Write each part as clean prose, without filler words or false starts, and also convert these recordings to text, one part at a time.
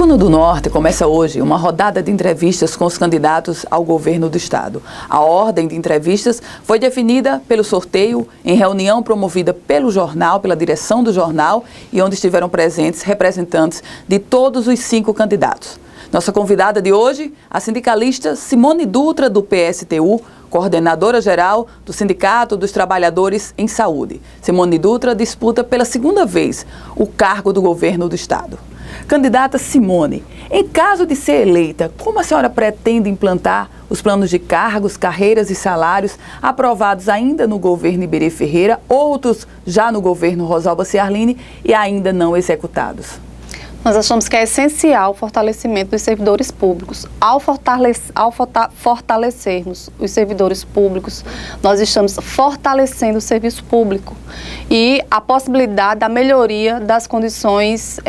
Grande do Norte começa hoje uma rodada de entrevistas com os candidatos ao governo do estado. A ordem de entrevistas foi definida pelo sorteio em reunião promovida pelo jornal, pela direção do jornal, e onde estiveram presentes representantes de todos os 5 candidatos. Nossa convidada de hoje, a sindicalista Simone Dutra, do PSTU, coordenadora geral do Sindicato dos Trabalhadores em Saúde. Simone Dutra disputa pela 2ª vez o cargo do governo do estado. Candidata Simone, em caso de ser eleita, como a senhora pretende implantar os planos de cargos, carreiras e salários aprovados ainda no governo Iberê Ferreira, outros já no governo Rosalba Ciarline e ainda não executados? Nós achamos que é essencial o fortalecimento dos servidores públicos. Ao fortalecermos os servidores públicos, nós estamos fortalecendo o serviço público e a possibilidade da melhoria das condições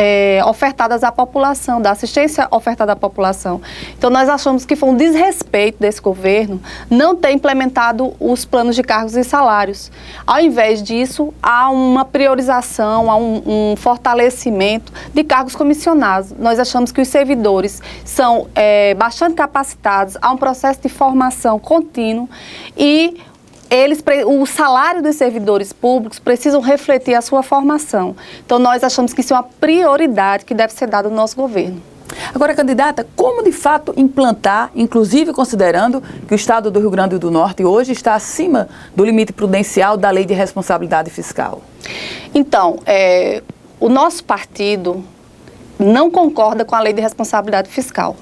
ofertadas à população, da assistência ofertada à população. Então, nós achamos que foi um desrespeito desse governo não ter implementado os planos de cargos e salários. Ao invés disso, há uma priorização, há um fortalecimento de cargos comissionados. Nós achamos que os servidores são bastante capacitados, há um processo de formação contínuo e o salário dos servidores públicos precisam refletir a sua formação. Então, nós achamos que isso é uma prioridade que deve ser dada no nosso governo. Agora, candidata, como de fato implantar, inclusive considerando que o estado do Rio Grande do Norte hoje está acima do limite prudencial da Lei de Responsabilidade Fiscal? Então, o nosso partido não concorda com a Lei de Responsabilidade Fiscal.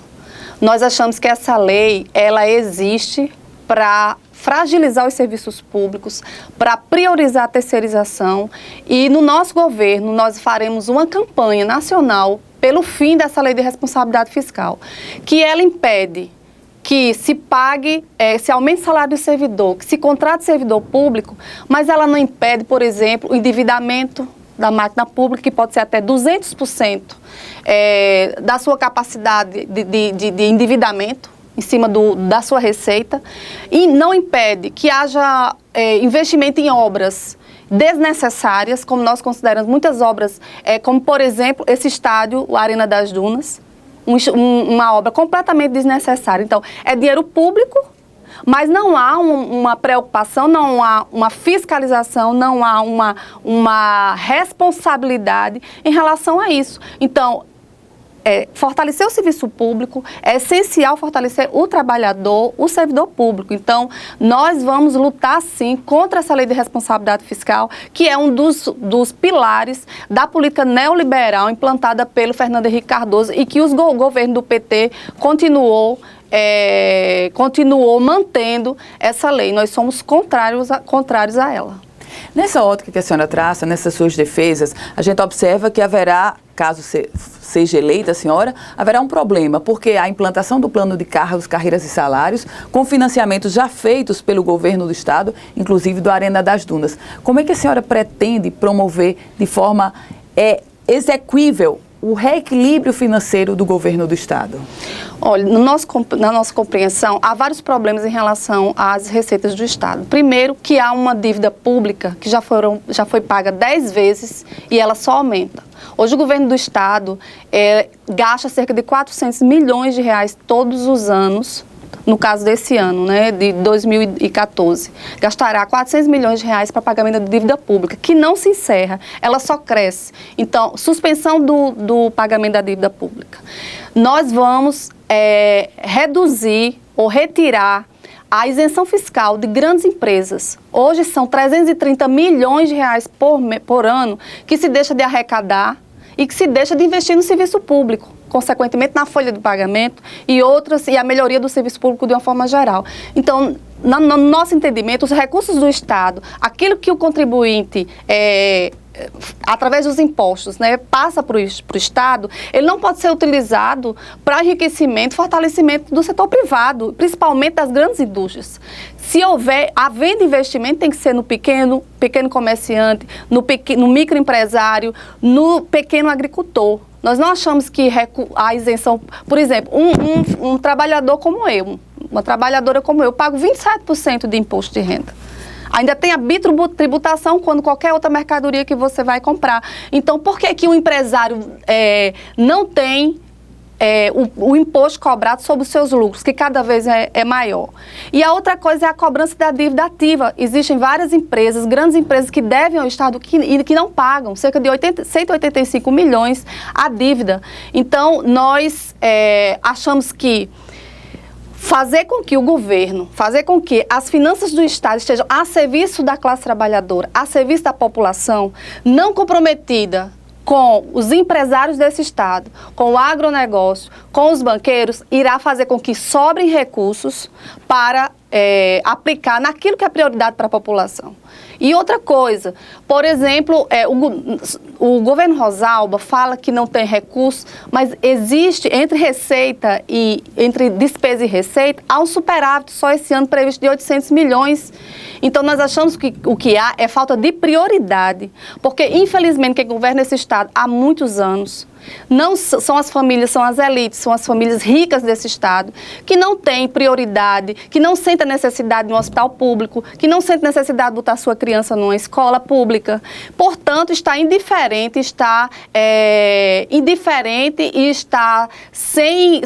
Nós achamos que essa lei, ela existe para fragilizar os serviços públicos, para priorizar a terceirização, e no nosso governo nós faremos uma campanha nacional pelo fim dessa Lei de Responsabilidade Fiscal, que ela impede que se pague, se aumente o salário do servidor, que se contrate servidor público, mas ela não impede, por exemplo, o endividamento da máquina pública, que pode ser até 200% da sua capacidade de endividamento em cima da sua receita, e não impede que haja investimento em obras desnecessárias, como nós consideramos muitas obras, como, por exemplo, esse estádio, o Arena das Dunas, uma obra completamente desnecessária. Então, é dinheiro público, mas não há uma preocupação, não há uma fiscalização, não há uma responsabilidade em relação a isso. Então, fortalecer o serviço público, é essencial fortalecer o trabalhador, o servidor público. Então, nós vamos lutar, sim, contra essa Lei de Responsabilidade Fiscal, que é um dos pilares da política neoliberal implantada pelo Fernando Henrique Cardoso e que o governo do PT continuou mantendo essa lei. Nós somos contrários a ela. Nessa ótica que a senhora traça, nessas suas defesas, a gente observa que haverá, caso seja eleita a senhora, haverá um problema, porque a implantação do plano de cargos, carreiras e salários, com financiamentos já feitos pelo governo do estado, inclusive do Arena das Dunas. Como é que a senhora pretende promover de forma exequível o reequilíbrio financeiro do governo do estado? Olha, na nossa compreensão, há vários problemas em relação às receitas do estado. Primeiro, que há uma dívida pública que já foi paga 10 vezes e ela só aumenta. Hoje o governo do estado gasta cerca de 400 milhões de reais todos os anos. No caso desse ano, né, de 2014, gastará 400 milhões de reais para pagamento de dívida pública, que não se encerra, ela só cresce. Então, suspensão do pagamento da dívida pública. Nós vamos reduzir ou retirar a isenção fiscal de grandes empresas. Hoje são 330 milhões de reais por ano que se deixa de arrecadar e que se deixa de investir no serviço público, consequentemente na folha de pagamento e a melhoria do serviço público de uma forma geral. Então, no nosso entendimento, os recursos do Estado, aquilo que o contribuinte, através dos impostos, né, passa para o Estado, ele não pode ser utilizado para enriquecimento e fortalecimento do setor privado, principalmente das grandes indústrias. Se havendo investimento, tem que ser no pequeno comerciante, no microempresário, no pequeno agricultor. Nós não achamos que a isenção, por exemplo, um trabalhador como eu, uma trabalhadora como eu, pago 27% de imposto de renda. Ainda tem a bitributação quando qualquer outra mercadoria que você vai comprar. Então, por que que um empresário não tem o imposto cobrado sobre os seus lucros, que cada vez é maior. E a outra coisa é a cobrança da dívida ativa. Existem várias empresas, grandes empresas que devem ao Estado e que não pagam, cerca de 185 milhões a dívida. Então, nós achamos que fazer com que o governo, fazer com que as finanças do Estado estejam a serviço da classe trabalhadora, a serviço da população, não comprometida com os empresários desse Estado, com o agronegócio, com os banqueiros, irá fazer com que sobrem recursos para aplicar naquilo que é prioridade para a população. E outra coisa, por exemplo, o governo Rosalba fala que não tem recursos, mas existe entre despesa e receita, há um superávit só esse ano previsto de 800 milhões. Então, nós achamos que o que há é falta de prioridade, porque, infelizmente, quem governa esse Estado há muitos anos não são as famílias, são as elites, são as famílias ricas desse Estado, que não têm prioridade, que não sentem a necessidade de um hospital público, que não sentem necessidade de botar sua criança numa escola pública. Portanto, está indiferente e está sem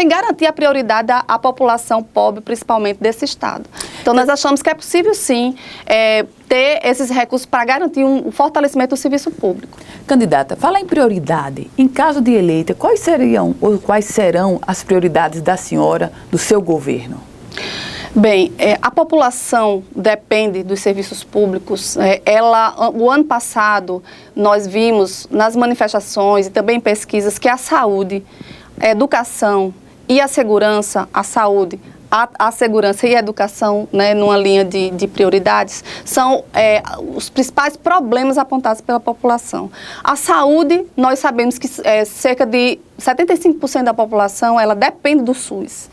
garantir a prioridade à população pobre, principalmente desse Estado. Então, nós achamos que é possível, sim, ter esses recursos para garantir um fortalecimento do serviço público. Candidata, fala em prioridade. Em caso de eleita, quais serão as prioridades da senhora, do seu governo? Bem, a população depende dos serviços públicos. O ano passado, nós vimos nas manifestações e também em pesquisas que a saúde, a educação e a segurança, a saúde, a segurança e a educação, né, numa linha de prioridades, são os principais problemas apontados pela população. A saúde, nós sabemos que cerca de 75% da população, ela depende do SUS.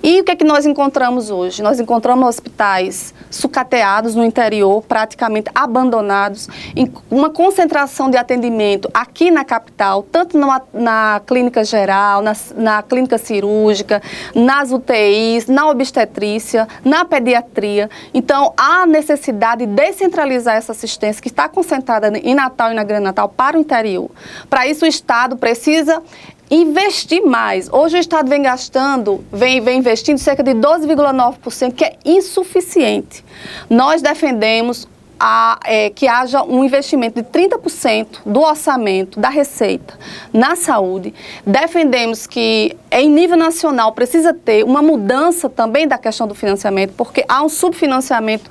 E o que é que nós encontramos hoje? Nós encontramos hospitais sucateados no interior, praticamente abandonados, em uma concentração de atendimento aqui na capital, tanto na clínica geral, na clínica cirúrgica, nas UTIs, na obstetrícia, na pediatria. Então, há necessidade de descentralizar essa assistência que está concentrada em Natal e na Grande Natal para o interior. Para isso, o Estado precisa investir mais. Hoje o Estado vem investindo cerca de 12,9%, que é insuficiente. Nós defendemos que haja um investimento de 30% do orçamento, da receita, na saúde. Defendemos que, em nível nacional, precisa ter uma mudança também da questão do financiamento, porque há um subfinanciamento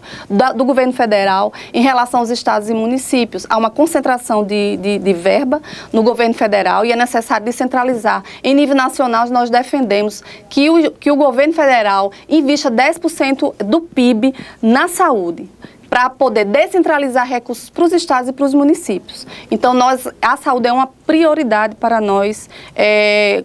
do governo federal em relação aos estados e municípios. Há uma concentração de verba no governo federal e é necessário descentralizar. Em nível nacional, nós defendemos que o governo federal invista 10% do PIB na saúde, para poder descentralizar recursos para os estados e para os municípios. Então, a saúde é uma prioridade para nós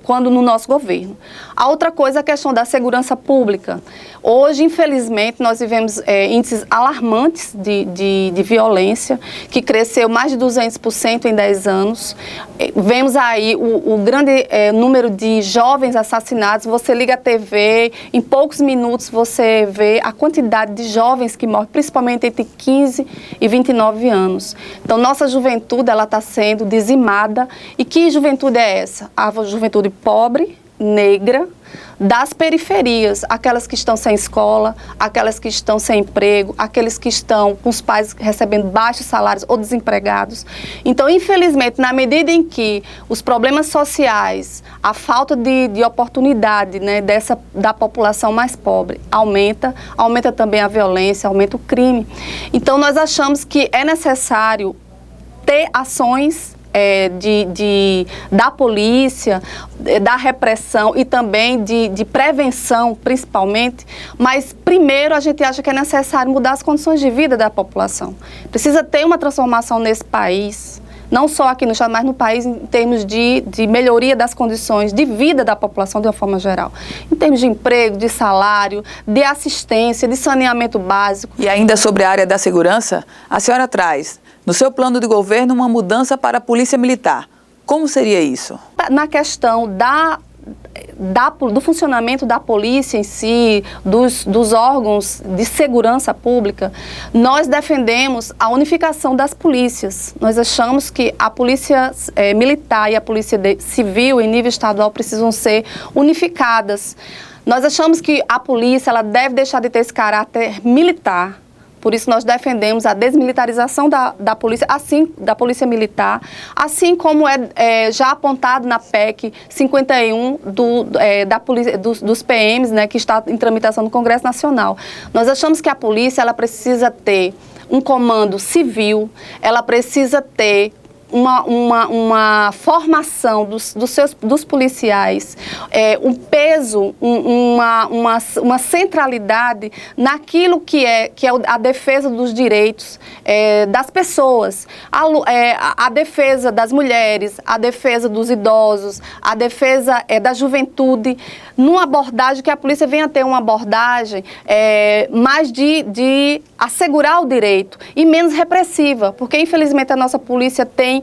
quando no nosso governo. A outra coisa é a questão da segurança pública. Hoje, infelizmente, nós vivemos índices alarmantes de violência, que cresceu mais de 200% em 10 anos. Vemos aí o grande número de jovens assassinados. Você liga a TV, em poucos minutos você vê a quantidade de jovens que morrem, principalmente entre 15 e 29 anos. Então, nossa juventude está sendo dizimada. E que juventude é essa? A juventude pobre, negra, das periferias, aquelas que estão sem escola, aquelas que estão sem emprego, aqueles que estão com os pais recebendo baixos salários ou desempregados. Então, infelizmente, na medida em que os problemas sociais, a falta de oportunidade, né, da população mais pobre aumenta também a violência, aumenta o crime. Então, nós achamos que é necessário ter ações da polícia, da repressão e também de prevenção, principalmente, mas primeiro a gente acha que é necessário mudar as condições de vida da população. Precisa ter uma transformação nesse país, não só aqui no estado, mas no país, em termos de melhoria das condições de vida da população de uma forma geral. Em termos de emprego, de salário, de assistência, de saneamento básico. E ainda sobre a área da segurança, a senhora traz no seu plano de governo uma mudança para a Polícia Militar. Como seria isso? Na questão do funcionamento da polícia em si, dos órgãos de segurança pública, nós defendemos a unificação das polícias. Nós achamos que a polícia militar e a polícia civil em nível estadual precisam ser unificadas. Nós achamos que a polícia ela deve deixar de ter esse caráter militar. Por isso nós defendemos a desmilitarização da polícia, assim, da polícia militar, assim como é já apontado na PEC 51 dos PMs, né, que está em tramitação no Congresso Nacional. Nós achamos que a polícia ela precisa ter um comando civil, ela precisa ter uma formação dos policiais, um peso, uma centralidade naquilo que é a defesa dos direitos das pessoas, a defesa das mulheres, a defesa dos idosos, a defesa da juventude, numa abordagem que a polícia venha a ter uma abordagem mais de assegurar o direito e menos repressiva, porque infelizmente a nossa polícia tem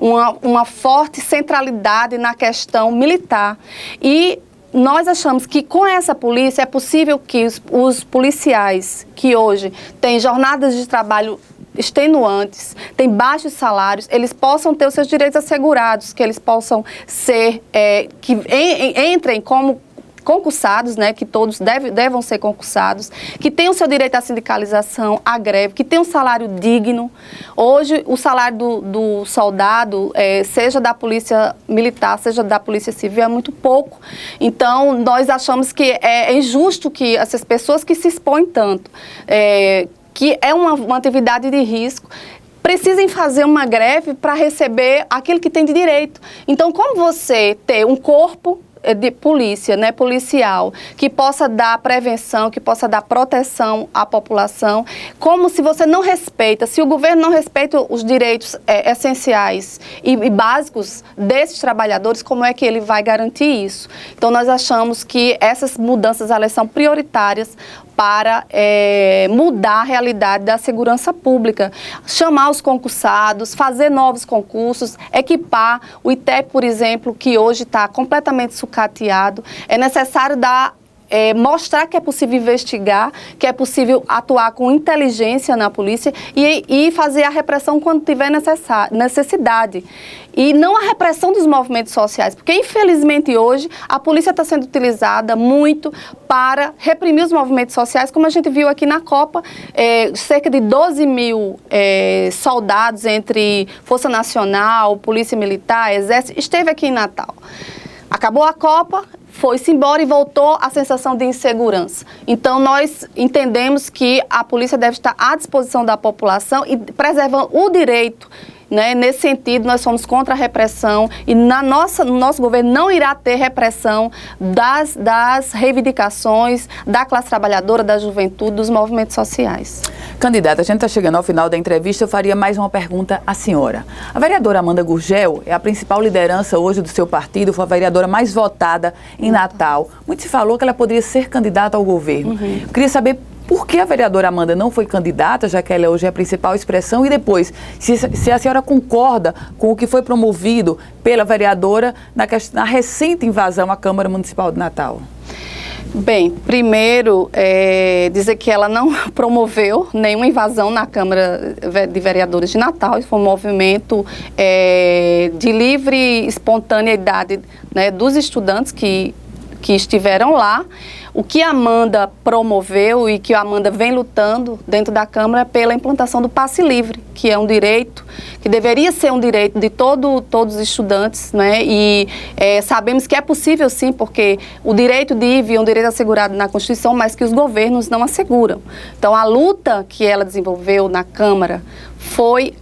uma forte centralidade na questão militar. E nós achamos que com essa polícia é possível que os policiais que hoje têm jornadas de trabalho extenuantes, têm baixos salários, eles possam ter os seus direitos assegurados, que eles possam ser, que entrem como concursados, né, que todos devam ser concursados, que tenham o seu direito à sindicalização, à greve, que tenham um salário digno. Hoje, o salário do soldado, seja da polícia militar, seja da polícia civil, é muito pouco. Então, nós achamos que é injusto que essas pessoas que se expõem tanto, que é uma atividade de risco, precisem fazer uma greve para receber aquilo que tem de direito. Então, como você ter um corpo de polícia, né, policial, que possa dar prevenção, que possa dar proteção à população, como se você não respeita, se o governo não respeita os direitos essenciais e básicos desses trabalhadores, como é que ele vai garantir isso? Então, nós achamos que essas mudanças, elas são prioritárias para mudar a realidade da segurança pública, chamar os concursados, fazer novos concursos, equipar o ITEP, por exemplo, que hoje está completamente sucateado. É necessário mostrar que é possível investigar, que é possível atuar com inteligência na polícia e fazer a repressão quando tiver necessidade. E não a repressão dos movimentos sociais, porque infelizmente hoje a polícia está sendo utilizada muito para reprimir os movimentos sociais, como a gente viu aqui na Copa, cerca de 12 mil soldados entre Força Nacional, Polícia Militar, Exército, esteve aqui em Natal. Acabou a Copa, foi-se embora e voltou a sensação de insegurança. Então, nós entendemos que a polícia deve estar à disposição da população e preservando o direito. Né? Nesse sentido, nós somos contra a repressão e no nosso governo não irá ter repressão das reivindicações da classe trabalhadora, da juventude, dos movimentos sociais. Candidata, a gente está chegando ao final da entrevista, eu faria mais uma pergunta à senhora. A vereadora Amanda Gurgel é a principal liderança hoje do seu partido, foi a vereadora mais votada em Natal. Muito se falou que ela poderia ser candidata ao governo. Eu queria saber por que a vereadora Amanda não foi candidata, já que ela hoje é a principal expressão, e depois, se a senhora concorda com o que foi promovido pela vereadora na recente invasão à Câmara Municipal de Natal? Bem, primeiro, dizer que ela não promoveu nenhuma invasão na Câmara de Vereadores de Natal. Isso foi um movimento de livre espontaneidade, né, dos estudantes que estiveram lá. O que a Amanda promoveu e que a Amanda vem lutando dentro da Câmara é pela implantação do passe livre, que é um direito, que deveria ser um direito de todos os estudantes, né? E sabemos que é possível sim, porque o direito de ir é um direito assegurado na Constituição, mas que os governos não asseguram. Então, a luta que ela desenvolveu na Câmara foi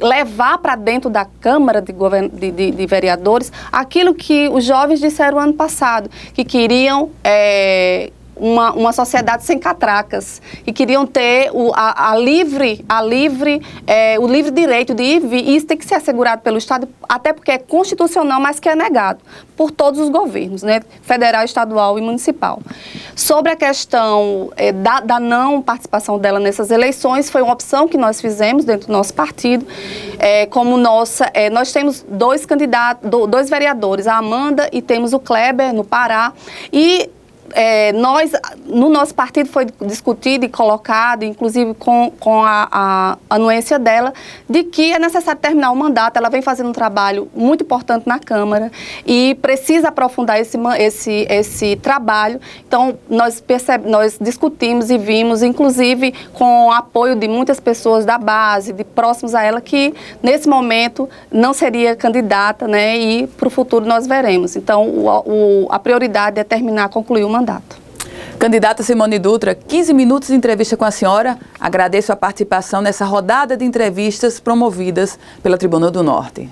levar para dentro da Câmara de Vereadores aquilo que os jovens disseram ano passado, que queriam uma sociedade sem catracas e queriam ter o livre direito de ir e vir. E isso tem que ser assegurado pelo Estado, até porque é constitucional, mas que é negado por todos os governos, né? Federal, estadual e municipal. Sobre a questão da não participação dela nessas eleições, foi uma opção que nós fizemos dentro do nosso partido. Nós temos dois candidatos, dois vereadores, a Amanda e temos o Kleber, no Pará, e no nosso partido foi discutido e colocado, inclusive com a anuência dela, de que é necessário terminar o mandato. Ela vem fazendo um trabalho muito importante na Câmara e precisa aprofundar esse trabalho. Então, nós discutimos e vimos, inclusive com o apoio de muitas pessoas da base, de próximos a ela, que nesse momento não seria candidata, né? E para o futuro nós veremos. Então, a prioridade é concluir o mandato. Candidata Simone Dutra, 15 minutos de entrevista com a senhora. Agradeço a participação nessa rodada de entrevistas promovidas pela Tribuna do Norte.